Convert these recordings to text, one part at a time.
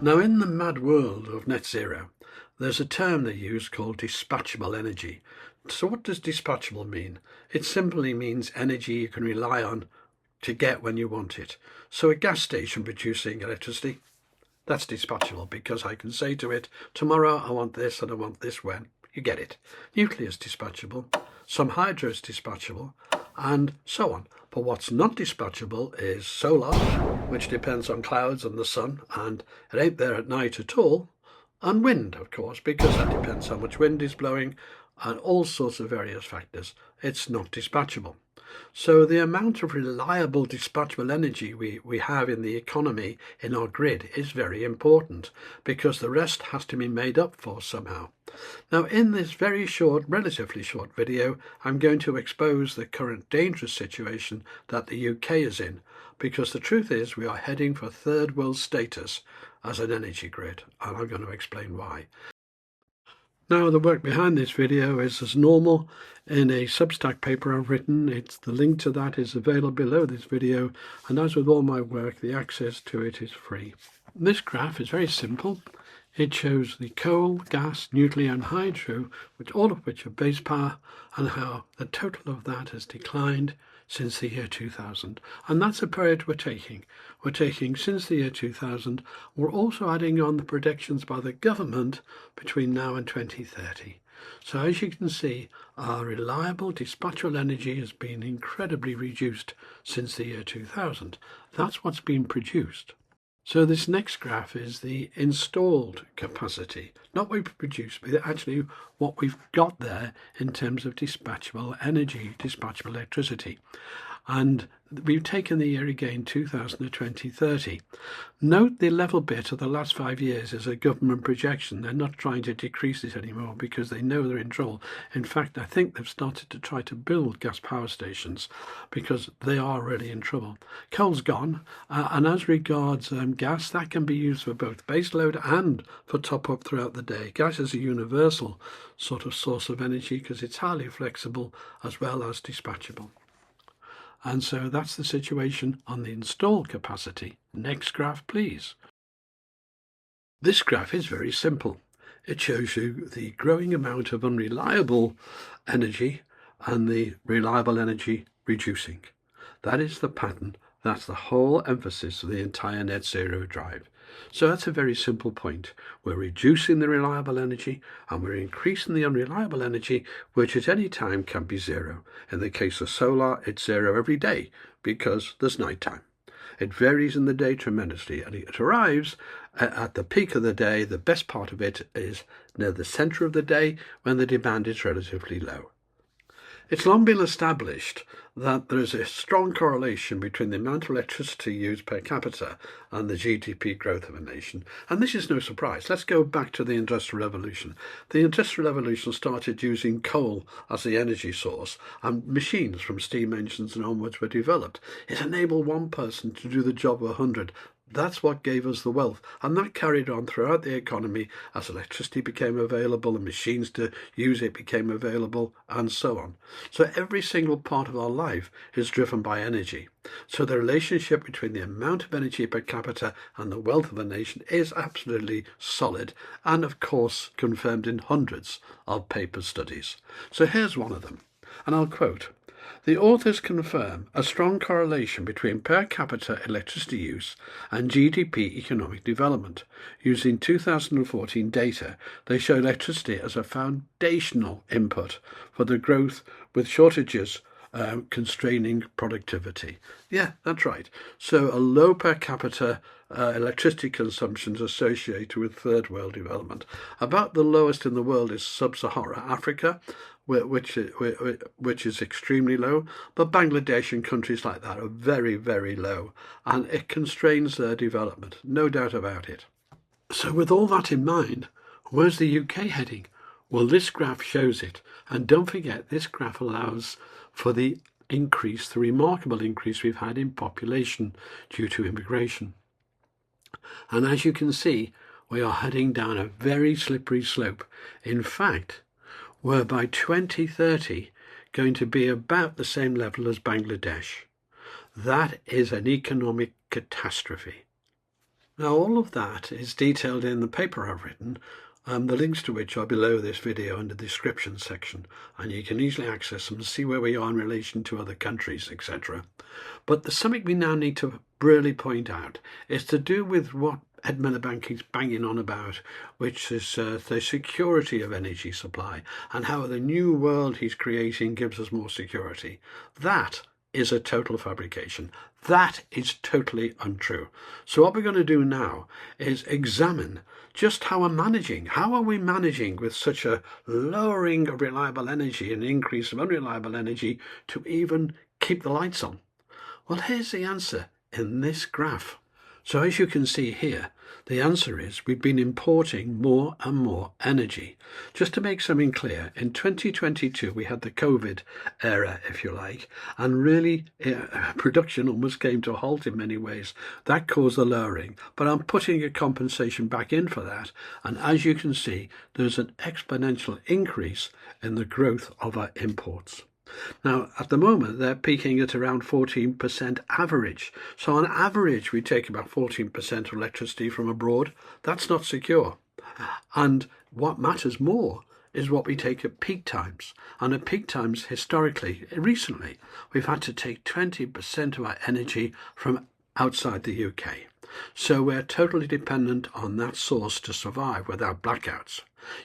Now, in the mad world of net zero, there's a term they use called dispatchable energy. So what does dispatchable mean? It simply means energy you can rely on to get when you want it. So a gas station producing electricity, that's dispatchable because I can say to it, tomorrow I want this and I want this when. You get it. Nuclear is dispatchable, some hydro is dispatchable, and so on. But what's not dispatchable is solar, which depends on clouds and the sun, and it ain't there at night at all, and wind, of course, because that depends how much wind is blowing and all sorts of various factors. It's not dispatchable. So the amount of reliable dispatchable energy we have in the economy, in our grid, is very important because the rest has to be made up for somehow. Now, in this very short, relatively short video, I'm going to expose the current dangerous situation that the UK is in, because the truth is we are heading for third world status as an energy grid, and I'm going to explain why. Now, the work behind this video is as normal in a Substack paper I've written. The link to that is available below this video, and as with all my work, the access to it is free. This graph is very simple. It shows the coal, gas, nuclear and hydro, all of which are base power, and how the total of that has declined since the year 2000. And that's a period we're taking. We're taking since the year 2000. We're also adding on the predictions by the government between now and 2030. So as you can see, our reliable dispatchable energy has been incredibly reduced since the year 2000. That's what's been produced. So this next graph is the installed capacity, not what we produce, but actually what we've got there in terms of dispatchable energy, dispatchable electricity. And we've taken the year again, 2000 to 2030. Note the level bit of the last 5 years is a government projection. They're not trying to decrease it anymore because they know they're in trouble. In fact, I think they've started to try to build gas power stations because they are really in trouble. Coal's gone, and as regards gas, that can be used for both base load and for top up throughout the day. Gas is a universal sort of source of energy because it's highly flexible as well as dispatchable. And so that's the situation on the installed capacity. Next graph, please. This graph is very simple. It shows you the growing amount of unreliable energy and the reliable energy reducing. That is the pattern. That's the whole emphasis of the entire net zero drive. So that's a very simple point. We're reducing the reliable energy and we're increasing the unreliable energy, which at any time can be zero. In the case of solar, it's zero every day because there's night time. It varies in the day tremendously, and it arrives at the peak of the day. The best part of it is near the center of the day when the demand is relatively low. It's long been established that there is a strong correlation between the amount of electricity used per capita and the GDP growth of a nation. And this is no surprise. Let's go back to the Industrial Revolution. The Industrial Revolution started using coal as the energy source, and machines from steam engines and onwards were developed. It enabled one person to do the job of 100. That's what gave us the wealth, and that carried on throughout the economy as electricity became available and machines to use it became available, and so on. So every single part of our life is driven by energy. So the relationship between the amount of energy per capita and the wealth of a nation is absolutely solid, and of course confirmed in hundreds of paper studies. So here's one of them, and I'll quote: "The authors confirm a strong correlation between per capita electricity use and GDP economic development. Using 2014 data, they show electricity as a foundational input for the growth, with shortages constraining productivity." Yeah, that's right. So a low per capita electricity consumption is associated with third world development. About the lowest in the world is sub-Saharan Africa, which is extremely low, but Bangladesh and countries like that are very, very low, and it constrains their development, no doubt about it. So with all that in mind, where's the UK heading? Well, this graph shows it, and don't forget this graph allows for the remarkable increase we've had in population due to immigration. And as you can see, we are heading down a very slippery slope. In fact, we're by 2030 going to be about the same level as Bangladesh. That is an economic catastrophe. Now, all of that is detailed in the paper I've written, the links to which are below this video in the description section, and you can easily access them and see where we are in relation to other countries, etc. But there's something we now need to really point out. It's to do with what Ed Miliband keeps banging on about, which is the security of energy supply and how the new world he's creating gives us more security. That is a total fabrication. That is totally untrue. So what we're going to do now is examine just how we're managing. How are we managing with such a lowering of reliable energy and increase of unreliable energy to even keep the lights on? Well, here's the answer in this graph. So as you can see here, the answer is we've been importing more and more energy. Just to make something clear, in 2022 we had the COVID era, if you like, and really production almost came to a halt in many ways. That caused the lowering, but I'm putting a compensation back in for that, and as you can see, there's an exponential increase in the growth of our imports. Now, at the moment, they're peaking at around 14% average. So on average, we take about 14% of electricity from abroad. That's not secure. And what matters more is what we take at peak times. And at peak times, historically, recently, we've had to take 20% of our energy from outside the UK. So we're totally dependent on that source to survive without blackouts.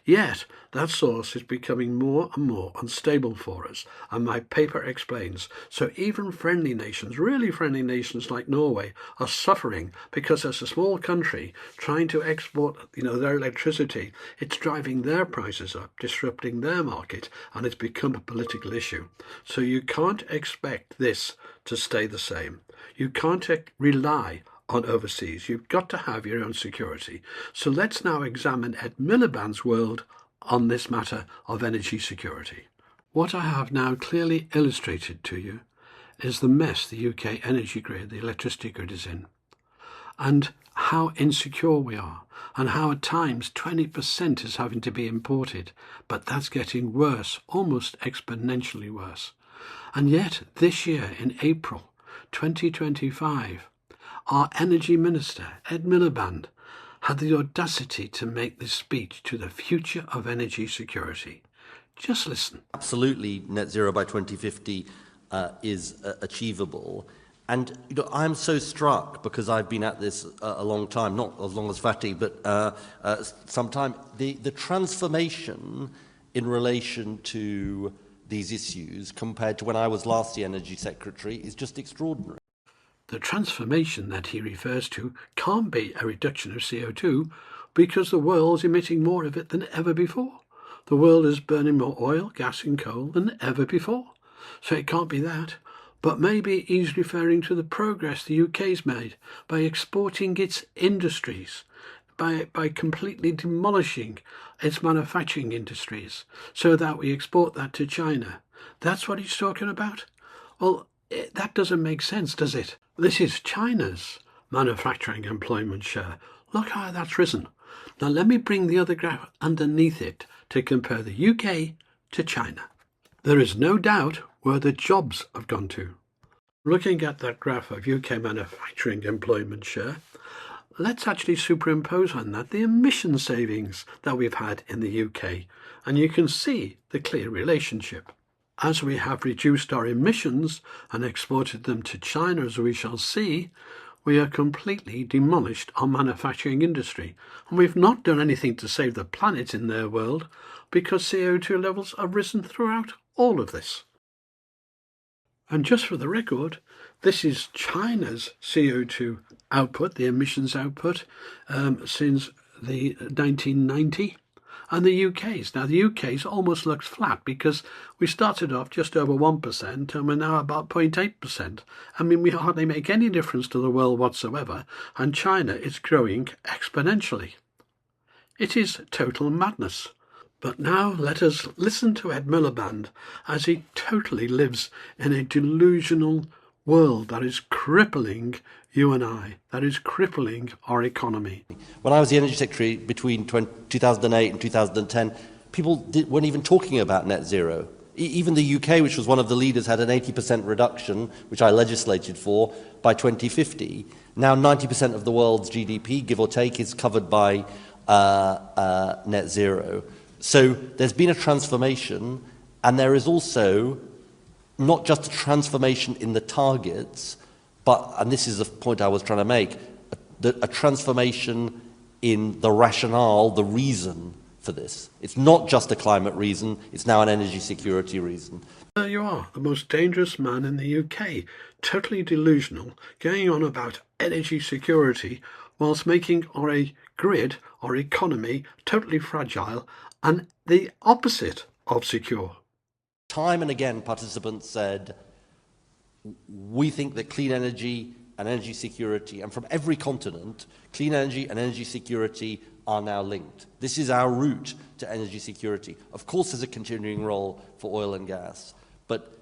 Yet, that source is becoming more and more unstable for us, and my paper explains. So even friendly nations, really friendly nations like Norway, are suffering because as a small country trying to export, their electricity, it's driving their prices up, disrupting their market, and it's become a political issue. So you can't expect this to stay the same. You can't rely on overseas. You've got to have your own security. So let's now examine Ed Miliband's world on this matter of energy security. What I have now clearly illustrated to you is the mess the UK energy grid, the electricity grid, is in, and how insecure we are, and how at times 20% is having to be imported, but that's getting worse, almost exponentially worse. And yet this year in April 2025, our Energy Minister, Ed Miliband, had the audacity to make this speech to the future of energy security. Just listen. Absolutely, net zero by 2050 is achievable. And I'm so struck, because I've been at this a long time, not as long as Fatih, but some time, the transformation in relation to these issues compared to when I was last the Energy Secretary is just extraordinary. The transformation that he refers to can't be a reduction of CO2 because the world's emitting more of it than ever before. The world is burning more oil, gas and coal than ever before. So it can't be that. But maybe he's referring to the progress the UK's made by exporting its industries, by completely demolishing its manufacturing industries so that we export that to China. That's what he's talking about? Well, that doesn't make sense, does it? This is China's manufacturing employment share. Look how that's risen. Now let me bring the other graph underneath it to compare the UK to China. There is no doubt where the jobs have gone to. Looking at that graph of UK manufacturing employment share, let's actually superimpose on that the emission savings that we've had in the UK, and you can see the clear relationship. As we have reduced our emissions and exported them to China, as we shall see, we have completely demolished our manufacturing industry. And we've not done anything to save the planet in their world because CO2 levels have risen throughout all of this. And just for the record, this is China's CO2 output, the emissions output, since the 1990. And the UK's. Now, the UK's almost looks flat because we started off just over 1% and we're now about 0.8%. I mean, we hardly make any difference to the world whatsoever, and China is growing exponentially. It is total madness. But now let us listen to Ed Miliband as he totally lives in a delusional world that is crippling you and I, that is crippling our economy. When I was the Energy Secretary between 2008 and 2010, people weren't even talking about net zero Even the UK, which was one of the leaders, had an 80% reduction, which I legislated for, by 2050. Now 90% of the world's GDP, give or take, is covered by net zero. So there's been a transformation, and there is also not just a transformation in the targets, but, and this is the point I was trying to make, a transformation in the rationale, the reason for this. It's not just a climate reason, it's now an energy security reason. There you are, the most dangerous man in the UK, totally delusional, going on about energy security whilst making our grid, our economy, totally fragile and the opposite of secure. Time and again, participants said, we think that clean energy and energy security, and from every continent, clean energy and energy security are now linked. This is our route to energy security. Of course, there's a continuing role for oil and gas, but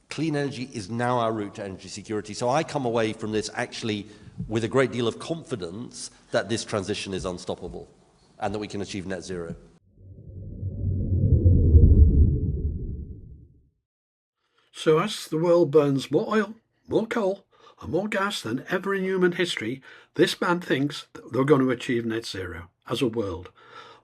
clean energy is now our route to energy security. So I come away from this actually with a great deal of confidence that this transition is unstoppable and that we can achieve net zero. So as the world burns more oil, more coal, and more gas than ever in human history, this man thinks that they're going to achieve net zero as a world.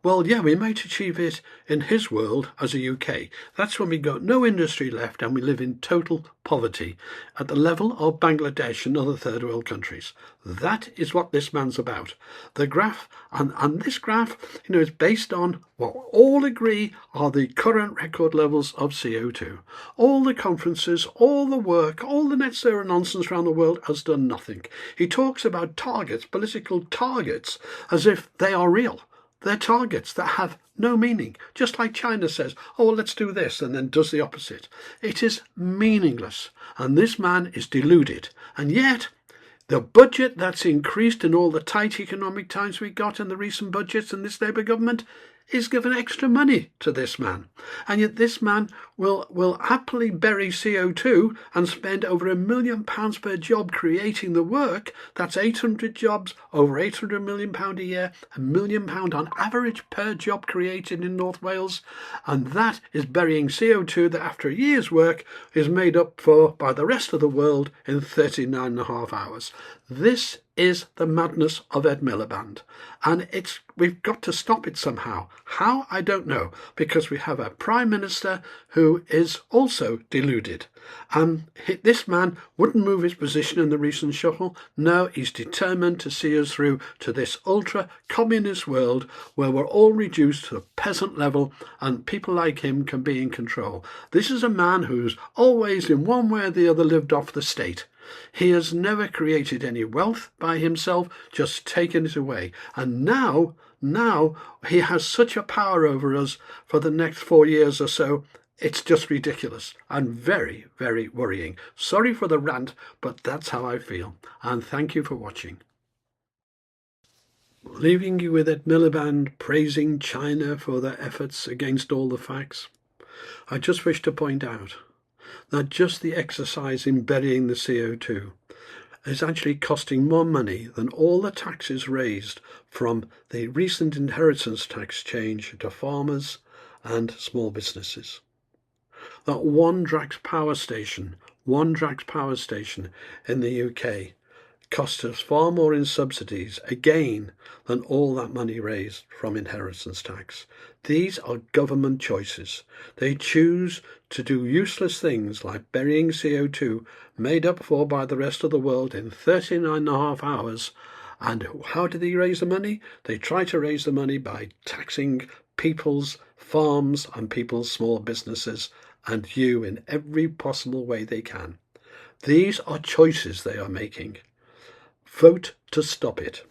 Well, yeah, we might achieve it in his world as a UK. That's when we got no industry left and we live in total poverty at the level of Bangladesh and other third world countries. That is what this man's about. The graph, and this graph, is based on what all agree are the current record levels of CO2. All the conferences, all the work, all the net zero nonsense around the world has done nothing. He talks about targets, political targets, as if they are real. They're targets that have no meaning, just like China says, oh, well, let's do this, and then does the opposite. It is meaningless, and this man is deluded. And yet, the budget that's increased in all the tight economic times we got in the recent budgets in this Labour government is given extra money to this man. And yet this man will happily bury CO2 and spend over £1 million per job creating the work. That's 800 jobs, over £800 million a year, £1 million on average per job created in North Wales. And that is burying CO2 that after a year's work is made up for by the rest of the world in 39.5 hours. This is the madness of Ed Miliband, and we've got to stop it somehow. How? I don't know, because we have a Prime Minister who is also deluded. This man wouldn't move his position in the recent shuffle. No, he's determined to see us through to this ultra-communist world where we're all reduced to the peasant level and people like him can be in control. This is a man who's always in one way or the other lived off the state. He has never created any wealth by himself, just taken it away. And now he has such a power over us for the next 4 years or so. It's just ridiculous and very, very worrying. Sorry for the rant, but that's how I feel. And thank you for watching. Leaving you with Ed Miliband praising China for their efforts against all the facts, I just wish to point out that just the exercise in burying the CO2 is actually costing more money than all the taxes raised from the recent inheritance tax change to farmers and small businesses. That one Drax power station in the UK cost us far more in subsidies, again, than all that money raised from inheritance tax. These are government choices. They choose to do useless things like burying CO2 made up for by the rest of the world in 39.5 hours. And how do they raise the money? They try to raise the money by taxing people's farms and people's small businesses and you in every possible way they can. These are choices they are making. Vote to stop it.